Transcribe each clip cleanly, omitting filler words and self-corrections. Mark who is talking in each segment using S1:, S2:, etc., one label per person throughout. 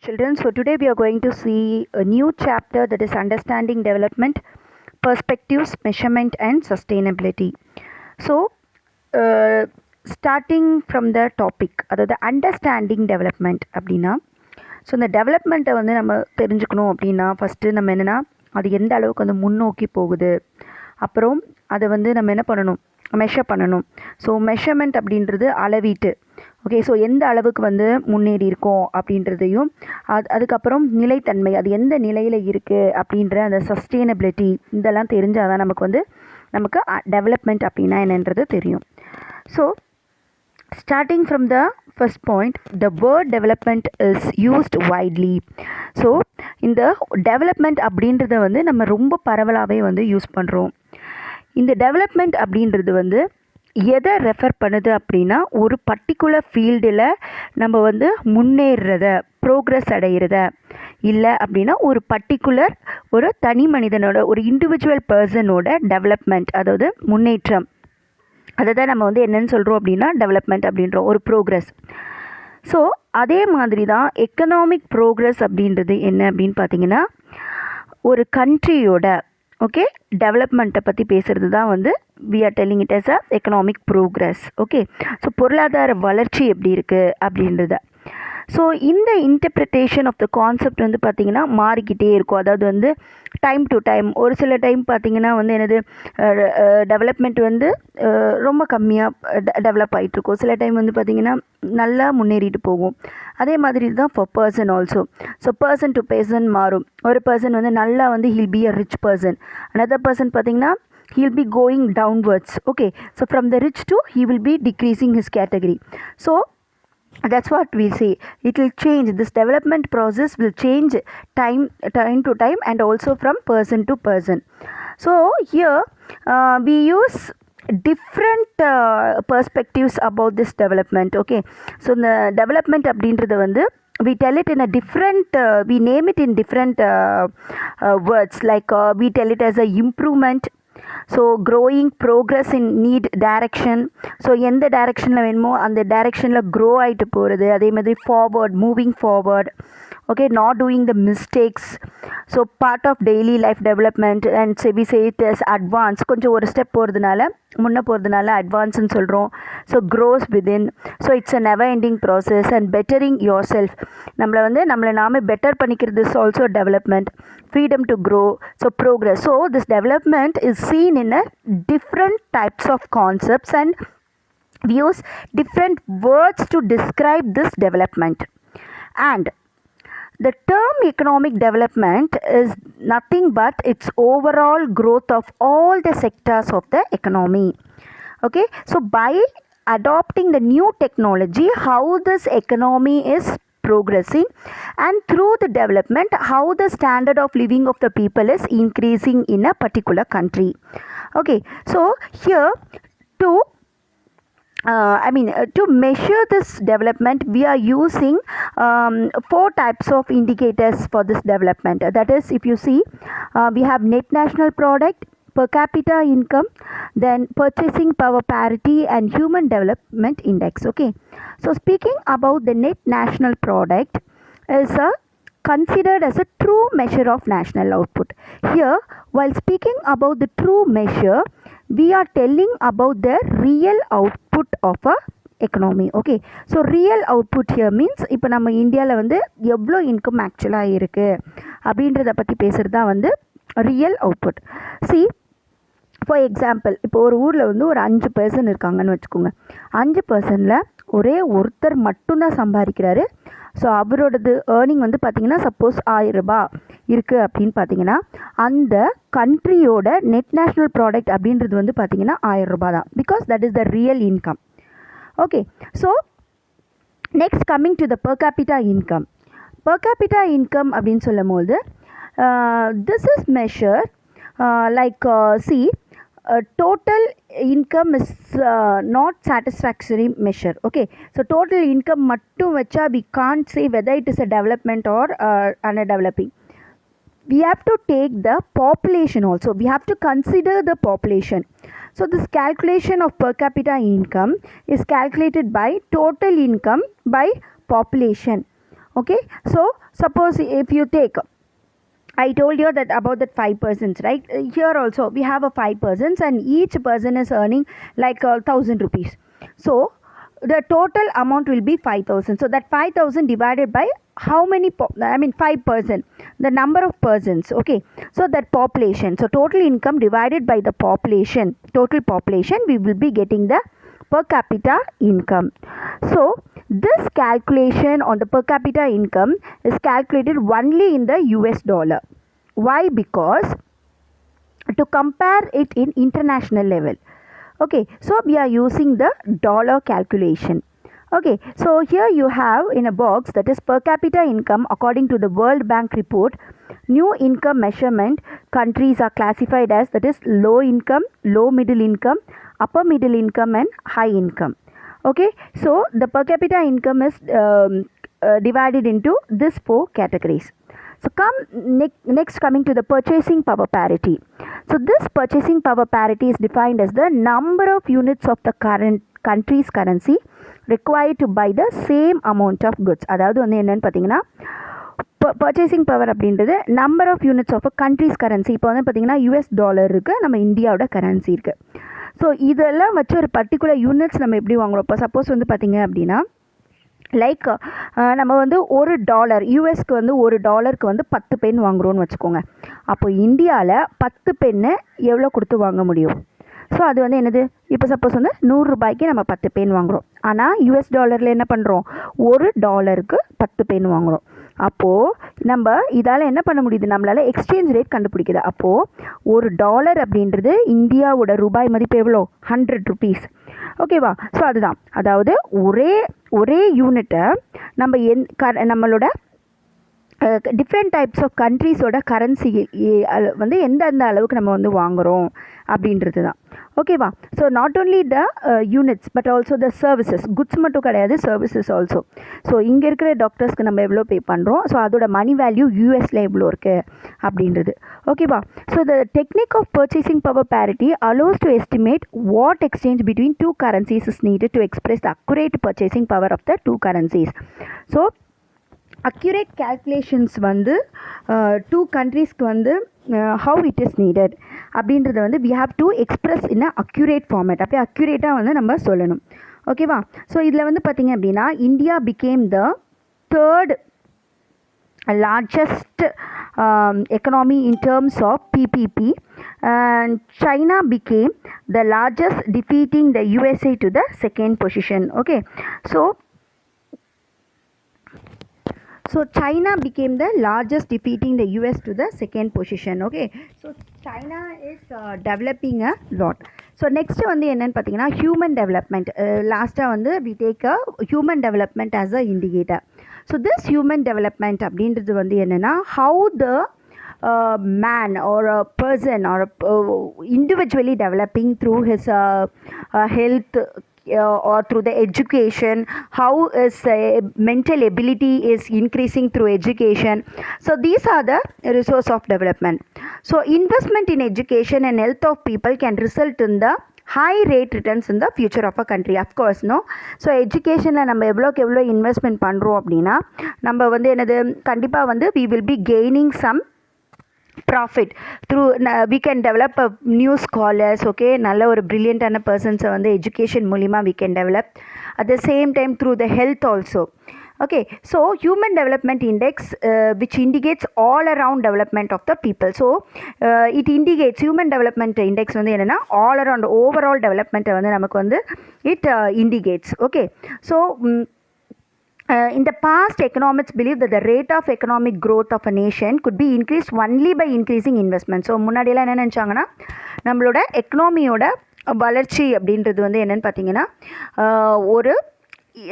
S1: Children, so today we are going to see a new chapter, that is understanding development, perspectives, measurement and sustainability. So starting from the topic, அதாவது understanding development அப்படின்னா, so இந்த டெவலப்மெண்ட்டை வந்து நம்ம தெரிஞ்சுக்கணும் அப்படின்னா first நம்ம என்னென்னா அது எந்த அளவுக்கு வந்து முன்னோக்கி போகுது, அப்புறம் அதை வந்து நம்ம என்ன பண்ணணும், மெஷர் பண்ணணும். ஸோ மெஷர்மெண்ட் அப்படின்றது அளவீட்டு. ஓகே, ஸோ எந்த அளவுக்கு வந்து முன்னேறி இருக்கோம் அப்படின்றதையும் அதுக்கப்புறம் நிலைத்தன்மை, அது எந்த நிலையில் இருக்குது அப்படின்ற அந்த சஸ்டெயினபிலிட்டி, இதெல்லாம் தெரிஞ்சால் தான் நமக்கு டெவலப்மெண்ட் அப்படின்னா என்னன்றது தெரியும். So starting from the first point, the word development is used widely. So இந்த டெவலப்மெண்ட் அப்படின்றத வந்து நம்ம ரொம்ப பரவலாகவே வந்து யூஸ் பண்ணுறோம். இந்த டெவலப்மெண்ட் அப்படின்றது வந்து எதை ரெஃபர் பண்ணுது அப்படின்னா, ஒரு பர்டிகுலர் ஃபீல்டில் நம்ம வந்து முன்னேறத, ப்ரோக்ரஸ் அடைகிறத, இல்லை அப்படின்னா ஒரு பர்டிகுலர் ஒரு தனி மனிதனோட, ஒரு இண்டிவிஜுவல் பர்சனோட டெவலப்மெண்ட், அதாவது முன்னேற்றம், அதை தான் நம்ம வந்து என்னென்னு சொல்கிறோம் அப்படின்னா டெவலப்மெண்ட் அப்படின்றோம், ஒரு ப்ரோக்ரஸ். ஸோ அதே மாதிரி தான் எக்கனாமிக் ப்ரோக்ரஸ் அப்படின்றது என்ன அப்படின்னு பார்த்தீங்கன்னா, ஒரு கண்ட்ரியோட ஓகே டெவலப்மெண்ட்டை பற்றி பேசுகிறது தான் வந்து we are telling it as a economic progress. Okay, so பொருளாதார வளர்ச்சி எப்படி இருக்குது அப்படின்றத. ஸோ இந்த இன்டர்பிரிட்டேஷன் ஆஃப் த கான்செப்ட் வந்து பார்த்திங்கன்னா மாறிக்கிட்டே இருக்கும். அதாவது வந்து டைம் டு டைம், ஒரு சில டைம் பார்த்திங்கன்னா வந்து என்னது டெவலப்மெண்ட் வந்து ரொம்ப கம்மியாக டெவலப் ஆகிட்ருக்கும், சில டைம் வந்து பார்த்திங்கன்னா நல்லா முன்னேறிட்டு போகும். அதே மாதிரி தான் for person also. So person to person மாறும். ஒரு பர்சன் வந்து நல்லா வந்து he'll be a rich person, another person பார்த்திங்கன்னா he'll be going downwards. Okay, so from the rich to he will be decreasing his category. So that's what we say, it will change, this development process will change time to time and also from person to person. So here we use different perspectives about this development. Okay, so the development அப்படின்றது வந்து we tell it in a different we name it in different words, like we tell it as a improvement. So growing, progress in NEET direction. So எந்த டைரக்ஷனில் வேணுமோ அந்த டைரக்ஷனில் grow ஆகிட்டு போகிறது. அதே மாதிரி forward, moving forward. Okay, not doing the mistakes. So part of daily life development and we say it is advance. கொஞ்சம் ஒரு ஸ்டெப் போகிறதுனால, முன்னே போகிறதுனால அட்வான்ஸ்ன்னு சொல்கிறோம். So grows within. So it's a never ending process. And bettering yourself, நம்மளை நாமே better பண்ணிக்கிறது is also development. Freedom to grow, so progress. So this development is seen in a different types of concepts and we use different words to describe this development. And the term economic development is nothing but its overall growth of all the sectors of the economy. Okay, so by adopting the new technology, how this economy is progressing, and through the development how the standard of living of the people is increasing in a particular country. Okay, so here to to measure this development we are using 4 types of indicators for this development. That is, if you see, we have net national product, per capita income, then purchasing power parity and human development index. Okay, so speaking about the net national product is considered as a true measure of national output. Here, while speaking about the true measure, we are telling about the real output of a economy. Okay, so real output here means இப்போ நம்ம இந்தியாவில் வந்து எவ்வளோ income ஆக்சுவலாக இருக்குது அப்படின்றத பற்றி பேசுகிறது தான் வந்து real output. C for example, இப்போ ஒரு ஊரில் வந்து ஒரு 5 பர்சன் இருக்காங்கன்னு வச்சுக்கோங்க. 5 பர்சனில் ஒரே ஒருத்தர் மட்டும்தான் சம்பாதிக்கிறாரு. ஸோ அவரோடது ஏர்னிங் வந்து பார்த்திங்கன்னா சப்போஸ் 1000 ரூபாய் இருக்குது அப்படின்னு பார்த்தீங்கன்னா, அந்த கண்ட்ரியோட நெட் நேஷ்னல் ப்ராடக்ட் அப்படின்றது வந்து பார்த்திங்கன்னா 1000 ரூபாய் தான், because that is the real income. Okay, so next coming to the per capita income. Per capita income அப்படின்னு சொல்லும் போது this is measure see, total income is not satisfactory measure. Okay, so total income mattum vecha we can't say whether it is a development or underdeveloping. We have to take the population also, we have to consider the population. So this calculation of per capita income is calculated by total income by population. Okay, so suppose if you take, I told you that about that 5 persons, right? Here also we have a 5 persons and each person is earning like 1,000 rupees. So the total amount will be 5,000. So that 5,000 divided by how many 5%, the number of persons. Okay, so that population, so total income divided by the population, total population, we will be getting the per capita income. So this calculation on the per capita income is calculated only in the US dollar. Why? Because to compare it in international level. Okay, so we are using the dollar calculation. Okay, so here you have in a box that is per capita income according to the World Bank report. New income measurement countries are classified as, that is, low income, low middle income, upper middle income and high income. Okay, so the per capita income is divided into these 4 categories. So next coming to the purchasing power parity. So this purchasing power parity is defined as the number of units of the current country's currency required to buy the same amount of goods. அதாவது வந்து என்னன்னு பார்த்தீங்கன்னா, purchasing power அப்படின்றது number of units of a country's currency. இப்போ வந்து பார்த்திங்கன்னா US dollar இருக்குது, நம்ம இந்தியாவோட கரன்சி இருக்குது. ஸோ இதெல்லாம் வச்சு ஒரு பர்டிகுலர் யூனிட்ஸ் நம்ம எப்படி வாங்குறோம். இப்போ சப்போஸ் வந்து பார்த்திங்க அப்படின்னா, லைக் நம்ம வந்து $1 யூஎஸ்க்கு வந்து $1 வந்து 10 பென் வாங்குகிறோன்னு வச்சுக்கோங்க. அப்போ இந்தியாவில் 10 பென்னு எவ்வளோ கொடுத்து வாங்க முடியும்? ஸோ அது வந்து என்னது, இப்போ சப்போஸ் வந்து $100 நம்ம 10 பென் வாங்குகிறோம். ஆனால் US டாலரில் என்ன பண்ணுறோம், $1 10 பென் வாங்குகிறோம். அப்போது நம்ம இதால் என்ன பண்ண முடியுது, நம்மளால் எக்ஸ்சேஞ்ச் ரேட் கண்டுபிடிக்குது. அப்போது $1 அப்படின்றது இந்தியாவோட ரூபாய் மதிப்பு எவ்வளோ, 100 rupees. ஓகேவா? ஸோ அதுதான், அதாவது ஒரே யூனிட்டை நம்ம நம்மளோட டிஃப்ரெண்ட் டைப்ஸ் ஆஃப் கண்ட்ரீஸோட கரன்சி வந்து எந்தெந்த அளவுக்கு நம்ம வந்து வாங்குகிறோம் அப்படின்றது தான். ஓகேவா? So not only the units but also the services, goods மட்டும் கிடையாது, சர்வீசஸ் ஆல்சோ. ஸோ இங்கே இருக்கிற டாக்டர்ஸ்க்கு நம்ம எவ்வளோ பே பண்ணுறோம், ஸோ அதோட மணி வேல்யூ யூஎஸில் எவ்வளோ இருக்குது அப்படின்றது. ஓகேவா? So the technique of purchasing power parity allows to estimate what exchange between two currencies is needed to express the accurate purchasing power of the two currencies. So accurate calculations வந்து two கண்ட்ரீஸ்க்கு வந்து how it is needed அப்படின்றத வந்து we have to express in a accurate format. அப்படியே அக்யூரேட்டாக வந்து நம்ம சொல்லணும். ஓகேவா? ஸோ இதில் வந்து பார்த்திங்க அப்படின்னா, India became the third largest economy in terms of PPP, and China became the largest, defeating the USA to the second position. Okay, so China became the largest, defeating the US to the second position. Okay, so China is developing a lot. So next வந்து என்னன்னு பார்த்தீங்கன்னா, human development. லாஸ்ட்டாக வந்து we take a human development as a indicator. So this human development அப்படின்றது வந்து என்னென்னா, how the man or a person or individually developing through his health or through the education, how his mental ability is increasing through education. So these are the resource of development. So investment in education and health of people can result in the high rate returns in the future of a country. Of course, no. So educationல நம்ம எவ்வளோக்கு எவ்வளோ investment பண்ணுறோம் அப்படின்னா, நம்ம வந்து என்னது, கண்டிப்பாக வந்து we will be gaining some profit through we can develop a new scholars. Okay, நல்ல ஒரு brilliant persons வந்து education மூலிமா we can develop. At the same time through the health also. Okay, so human development index which indicates all around development of the people. So it indicates, human development index வந்து என்னன்னா all around overall development வந்து நமக்கு வந்து it indicates. Okay, so in the past, economists believe that the rate of economic growth of a nation could be increased only by increasing investment. So முன்னாடியெல்லாம் என்ன நினச்சாங்கன்னா, நம்மளோட எக்கனாமியோட வளர்ச்சி அப்படின்றது வந்து என்னென்னு பார்த்தீங்கன்னா, ஒரு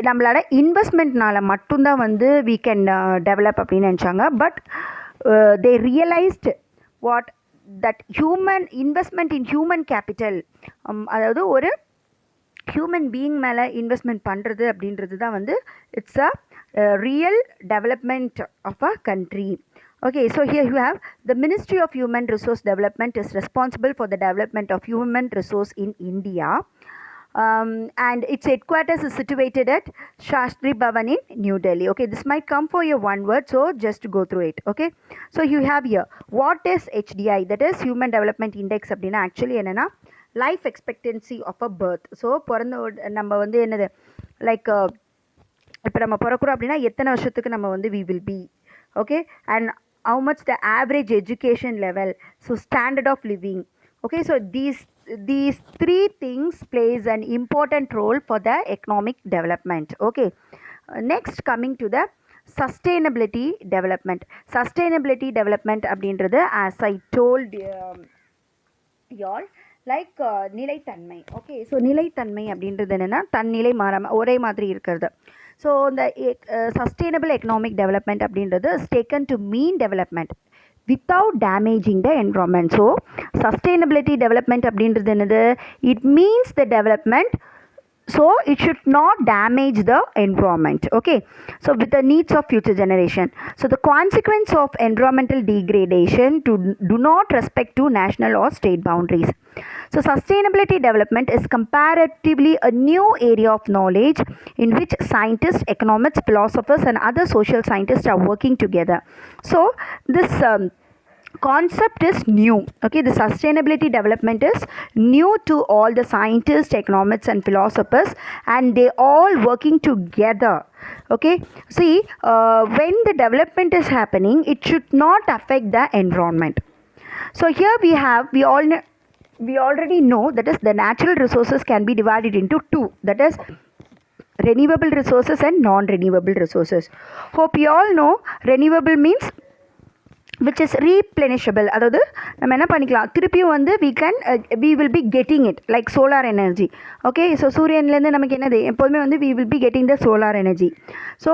S1: நம்மளோட இன்வெஸ்ட்மெண்ட்னால மட்டும்தான் வந்து we can develop அப்படின்னு நினச்சாங்க. But they realized what that human investment in human capital, அதாவது ஒரு ஹியூமன் பீயிங் மேலே இன்வெஸ்ட்மெண்ட் பண்ணுறது அப்படின்றது தான் வந்து it's a real development of a country. Okay, so here you have the Ministry of Human Resource Development is responsible for the development of human resource in India. and its headquarters is situated at Shastri Bhavan in New Delhi. Okay, this might come for your one word, so just go through it. Okay, so you have here, what is HDI? That is Human Development Index. அப்படின்னா actually என்னென்னா life expectancy of a birth. So நம்ம வந்து என்னது like இப்போ நம்ம பிறக்கிறோம் அப்படின்னா எத்தனை வருஷத்துக்கு நம்ம வந்து we will be. Okay, and how much the average education level, so standard of living. Okay, so these three things plays an important role for the economic development. Okay, next coming to the sustainability development அப்படின்றது as I told y'all like நிலைத்தன்மை. Okay, so நிலைத்தன்மை அப்படின்றது என்னென்னா தன்னிலை மாறாமல் ஒரே மாதிரி இருக்கிறது. ஸோ இந்த சஸ்டைனபிள் எக்கனாமிக் டெவலப்மெண்ட் அப்படின்றது is taken to mean development without damaging the environment. So sustainability development அப்படின்றது என்னது? It means the development, so it should not damage the environment. Okay, so with the needs of future generation. So the consequence of environmental degradation do not respect to national or state boundaries. So sustainability development is comparatively a new area of knowledge in which scientists, economists, philosophers and other social scientists are working together. So this concept is new. Okay, the sustainability development is new to all the scientists, economists and philosophers, and they all working together. Okay, see, when the development is happening, it should not affect the environment. So here we already know that is the natural resources can be divided into two, that is renewable resources and non-renewable resources. Hope you all know renewable means which is replenishable. அதாவது நம்ம என்ன பண்ணிக்கலாம், திருப்பியும் வந்து we will be getting it like solar energy. Okay, so சூரியன்லேருந்து நமக்கு என்னது எப்போதுமே வந்து we will be getting the solar energy. So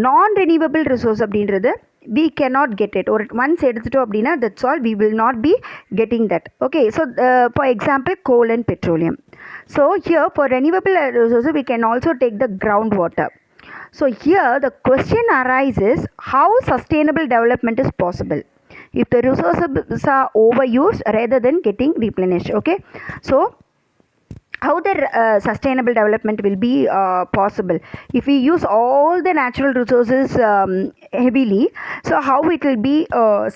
S1: non renewable resource அப்படின்றது we cannot get it, or once எடுத்துட்டோம் அப்படின்னா that's all, we will not be getting that. Okay, so for example coal and petroleum. So here for renewable resources we can also take the groundwater. So here the question arises, how sustainable development is possible if the resources are overused rather than getting replenished. Okay, so how the sustainable development will be possible if we use all the natural resources heavily? So how it will be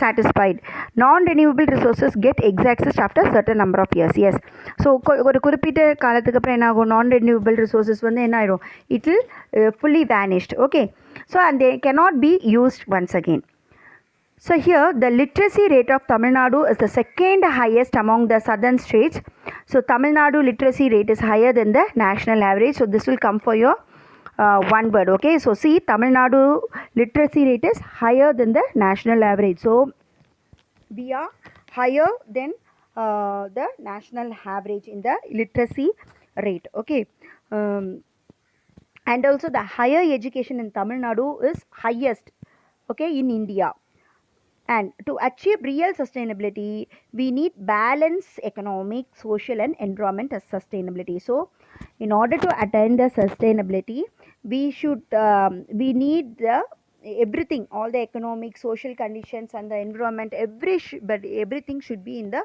S1: satisfied? Non-renewable resources get exhausted after certain number of years. Yes, so ஒரு குறிப்பிட்ட காலத்துக்கு அப்புறம் என்ன ஆகும், நான் renewable resources வந்து என்ன ஆயிடும், it will fully vanished. Okay, so and they cannot be used once again. So here the literacy rate of Tamil Nadu is the second highest among the southern states. So Tamil Nadu literacy rate is higher than the national average. So this will come for your one word. Okay, so see, Tamil Nadu literacy rate is higher than the national average. So we are higher than the national average in the literacy rate. Okay, and also the higher education in Tamil Nadu is highest, okay, in India. And to achieve real sustainability, we need balance economic, social and environment as sustainability. So in order to attain the sustainability, we need the everything, all the economic, social conditions and the environment, but everything should be in the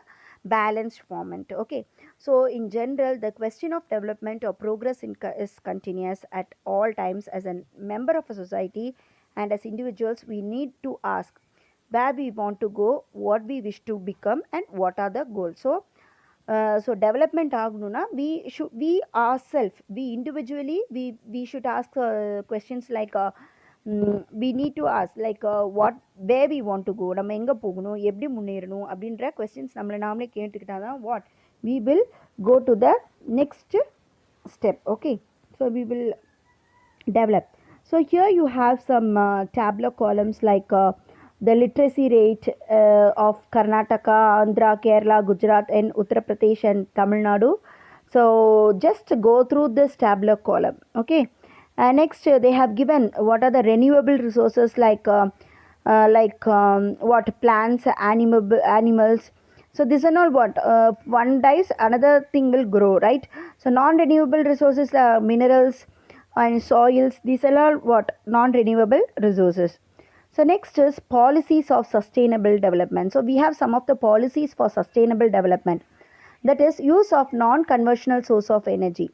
S1: balanced format. Okay, so in general the question of development or progress is continuous at all times. As a member of a society and as individuals, we need to ask where we want to go, what we wish to become and what are the goals. So development ஆகணும்னா we ourselves, we individually, we should ask questions like we need to ask like where we want to go, நம்ம எங்கே போகணும், எப்படி முன்னேறணும் அப்படின்ற questions நம்மளை நாமளே கேட்டுக்கிட்டா தான் what we will go to the next step. Okay, so we will develop. So here you have some tabular columns like the literacy rate of Karnataka, Andhra, Kerala, Gujarat and Uttar Pradesh and Tamil Nadu. So just go through this tabular column. Okay, next they have given what are the renewable resources like what plants, animals. So this is all what one dies another thing will grow, right? So non-renewable resources are minerals and soils. These are all what non-renewable resources. So next is policies of sustainable development. So we have some of the policies for sustainable development, that is use of non-conventional source of energy.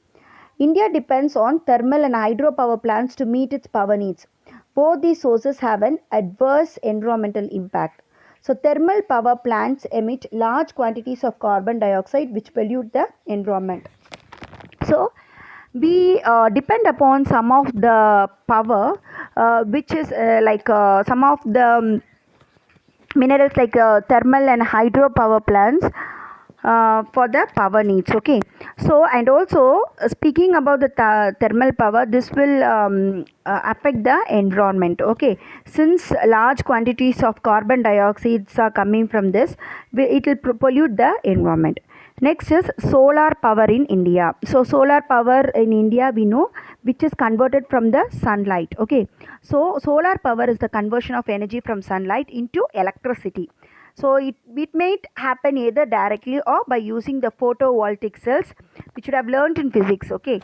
S1: India depends on thermal and hydropower plants to meet its power needs. Both these sources have an adverse environmental impact. So, thermal power plants emit large quantities of carbon dioxide which pollute the environment. So, we depend upon some of the power which is some of the minerals like thermal and hydropower plants for the power needs. Okay, so and also speaking about the thermal power, this will affect the environment. Okay, since large quantities of carbon dioxides are coming from this, it will pollute the environment. Next is solar power in India. So solar power in India, we know, which is converted from the sunlight. Okay, so solar power is the conversion of energy from sunlight into electricity. So it may happen either directly or by using the photovoltaic cells, which you have learned in physics. Okay,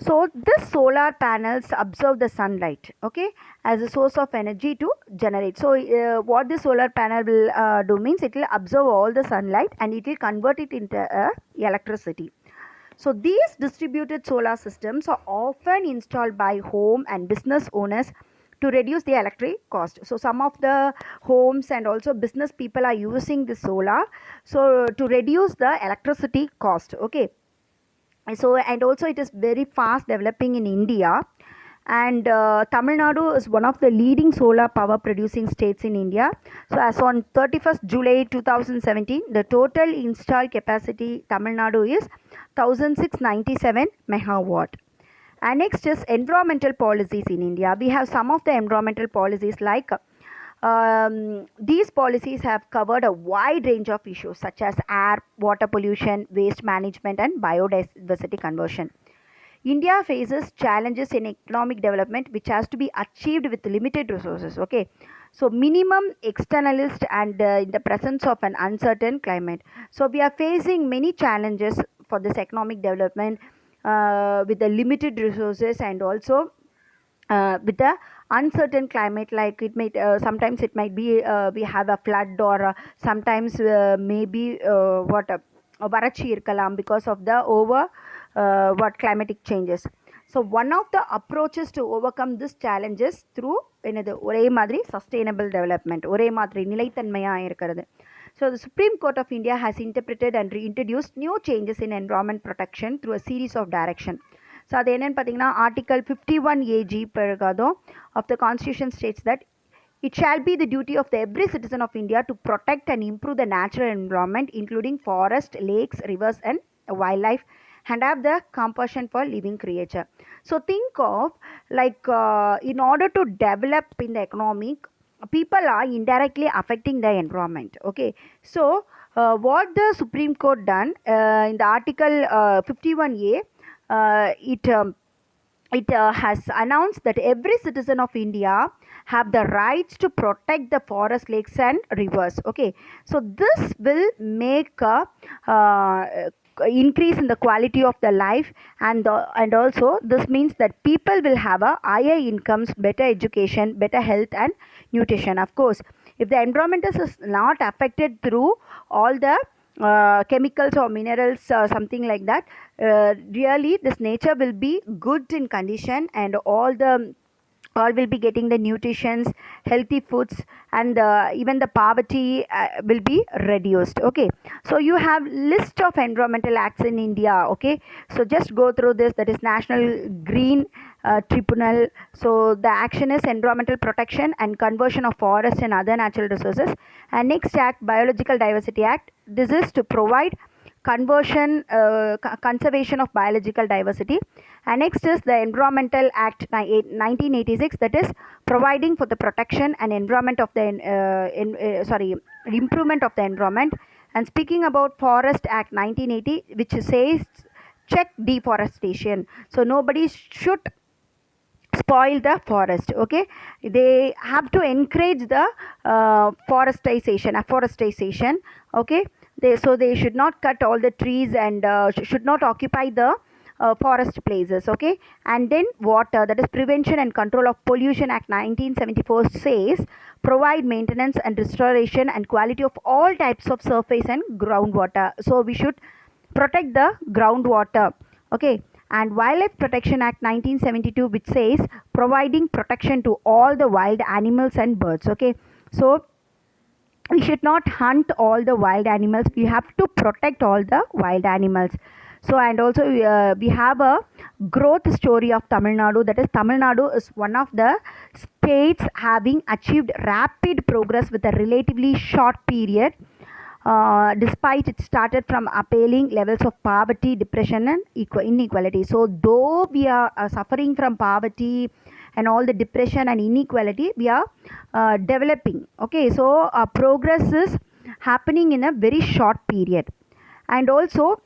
S1: so this solar panels absorb the sunlight, okay, as a source of energy to generate. So what the solar panel will do means it will absorb all the sunlight and it will convert it into electricity. So these distributed solar systems are often installed by home and business owners to reduce the electric cost. So some of the homes and also business people are using the solar so to reduce the electricity cost. Okay, so and also it is very fast developing in India, and Tamil Nadu is one of the leading solar power producing states in India. So as on 31st July 2017, the total installed capacity Tamil Nadu is 1697 megawatt. And next is environmental policies in India. We have some of the environmental policies like these policies have covered a wide range of issues such as air, water pollution, waste management, and biodiversity conversion. India faces challenges in economic development which has to be achieved with limited resources. Okay, so minimum externalist and in the presence of an uncertain climate. So we are facing many challenges for this economic development with the limited resources and also with the uncertain climate, like it might sometimes it might be we have a flood or sometimes maybe what வறட்சி இருக்கலாம் because of the over what climatic changes. So one of the approaches to overcome this challenges through என்னது ஒரே மாதிரி sustainable development, ஒரே மாதிரி நிலைத்தன்மையாக இருக்கிறது. So the Supreme Court of India has interpreted and reintroduced new changes in environment protection through a series of direction. So அது என்னன்னு பார்த்தீங்கன்னா article 51AG பிறகாதும் of the constitution states that it shall be the duty of every citizen of India to protect and improve the natural environment including forest, lakes, rivers and wildlife and have the compassion for living creature. So think of like in order to develop in the economic, people are indirectly affecting the environment. Okay, so what the Supreme Court done in the article 51A, it has announced that every citizen of India have the rights to protect the forest, lakes and rivers. Okay, so this will make a increase in the quality of the life, and also this means that people will have a higher incomes, better education, better health and nutrition. Of course, if the environment is not affected through all the chemicals or minerals something like that, really this nature will be good in condition and all will be getting the nutritions, healthy foods, and even the poverty will be reduced. Okay, so you have list of environmental acts in India. Okay, so just go through this. That is National Green Tribunal. So the action is environmental protection and conversion of forest and other natural resources. And next act, Biological Diversity Act. This is to provide conservation of biological diversity. And next is the Environmental Act 1986, that is providing for the protection and environment of the improvement of the environment. And speaking about Forest Act 1980, which says check deforestation, so nobody should spoil the forest. Okay, they have to encourage the afforestation. Okay, they should not cut all the trees and should not occupy the forest places. Okay, and then water, that is Prevention and Control of Pollution Act 1974 says provide maintenance and restoration and quality of all types of surface and groundwater. So we should protect the groundwater. Okay, and Wildlife Protection Act 1972, which says providing protection to all the wild animals and birds. Okay, so we should not hunt all the wild animals, we have to protect all the wild animals. So and also we have a growth story of Tamil Nadu, that is Tamil Nadu is one of the states having achieved rapid progress with a relatively short period, despite it started from appalling levels of poverty, depression and inequality. So though we are suffering from poverty and all the depression and inequality, we are developing. Okay, so progress is happening in a very short period. And also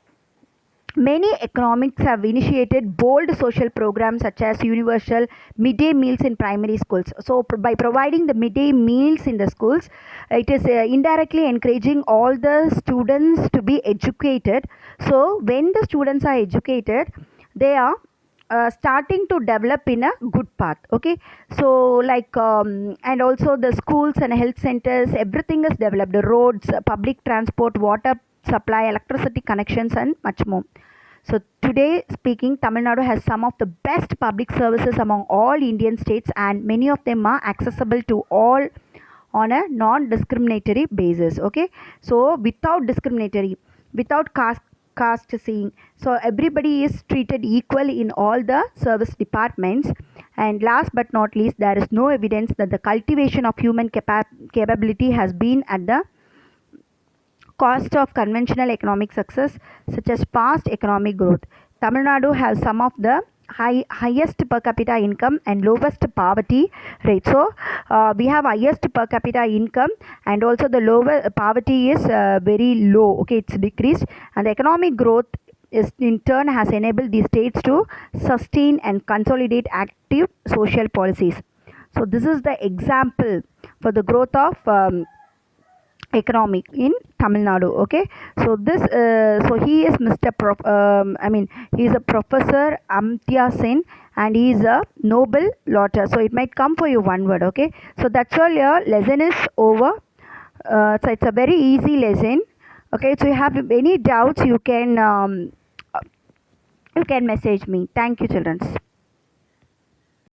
S1: many economics have initiated bold social programs such as universal midday meals in primary schools. So, by providing the midday meals in the schools, it is indirectly encouraging all the students to be educated. So, when the students are educated, they are starting to develop in a good path. Okay, so like and also the schools and health centers, everything is developed, the roads, public transport, water supply, electricity connections and much more. So today speaking, Tamil Nadu has some of the best public services among all Indian states, and many of them are accessible to all on a non-discriminatory basis. Okay, so without caste seeing, so everybody is treated equal in all the service departments. And last but not least, there is no evidence that the cultivation of human capability has been at the cost of conventional economic success, such as past economic growth. Tamil Nadu has some of the highest per capita income and lowest poverty rate. So we have highest per capita income, and also the lower poverty is very low. Okay, it's decreased, and the economic growth is in turn has enabled the states to sustain and consolidate active social policies. So this is the example for the growth of economic in Tamil Nadu. Okay, so this so he is Mr. He is a Professor Amartya Sen, and he is a Nobel laureate. So it might come for you one word. Okay, so that's all, your lesson is over. So it's a very easy lesson. Okay, so you have any doubts, you can message me. Thank you, children.